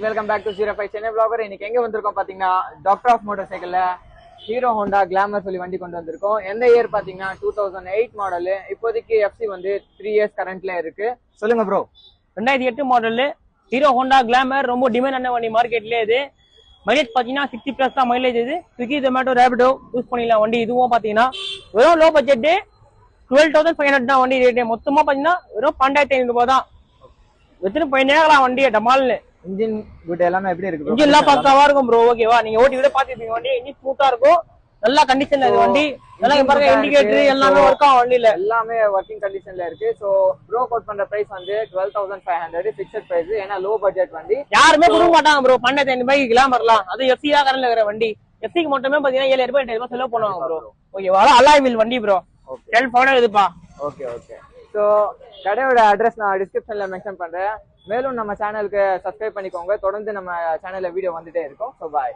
Welcome back to 05 Chennai vlogger. இன்னைக்கு எங்க வந்திருக்கோம் பாத்தீங்கன்னா டாக்டர் ஆஃப் மோட்டார் சைக்கிள்ல ஹீரோ ஹோண்டா கிளாமர் சொல்லி வண்டி கொண்டு வந்திருக்கோம். எந்த இயர் பாத்தீங்கன்னா 2008 மாடல். இப்போதைக்கு எஃப்சி வந்து 3 இயர்ஸ் கரண்ட்ல இருக்கு. சொல்லுங்க bro. 2008 model hero Honda glamour ரொம்ப டிமாண்ட் வண்டி மார்க்கெட்லயே. இது மைலேஜ் பாத்தீங்கன்னா 60+ தான் மைலேஜ். இது ஸ்விக்கி ஜொமேட்டோ ரேபிடோ யூஸ் பண்ணிடலாம் வண்டி. இதுவும் பாத்தீங்கன்னா வெறும் லோ பட்ஜெட் 12,500 தான் வண்டி ரேட்டு. மொத்தமா பாத்தீங்கன்னா வெறும் 12,500 ரூபாய் தான். எத்தனை பையனாகலாம் வண்டியை டமால்னு. இன்ஜின் குட் எல்லாமே எப்படி இருக்கு? இன்ஜின் எல்லாம் பக்காவா இருக்கும் ப்ரோ. ஓகேவா, நீங்க ஓட்டி விட பாத்துருப்பீங்க வண்டி. இன்ஜின் ஸ்மூத்தா இருக்கும், நல்ல கண்டிஷன்ல இருக்கு வண்டி. நல்லா பாருங்க, இண்டிகேட்டர் எல்லாமே ஒர்க் ஆகும் வண்டியில. எல்லாமே ஒர்க்கிங் கண்டிஷன்ல இருக்கு. சோ ப்ரோ கோட் பண்ற பிரைஸ் வந்து 12,500 ஃபிக்ஸட் பிரைஸ். ஏன்னா லோ பட்ஜெட் வண்டி யாருமே கொடுக்க மாட்டாங்க ப்ரோ. 12,500 ரூபாய்க்கு கிளாமர்லாம். அது எஃப்சியா கரண்ட்ல இருக்கிற வண்டி. எஃப்சிக்கு மட்டுமே பாத்தீங்கன்னா 7,000 ரூபாய் 8,000 ரூபாய் செலவு பண்ணுவாங்க ப்ரோ. ஓகேவா, அலாய் வீல் வண்டி ப்ரோ. செல்ஃப் ஓட இதுப்பா. Okay okay. ஸோ கடையோட அட்ரஸ் நான் டிஸ்கிரிப்ஷன்ல மென்ஷன் பண்றேன். மேலும் நம்ம சேனலுக்கு சப்ஸ்கிரைப் பண்ணிக்கோங்க. தொடர்ந்து நம்ம சேனல்ல வீடியோ வந்துட்டே இருக்கும். So bye.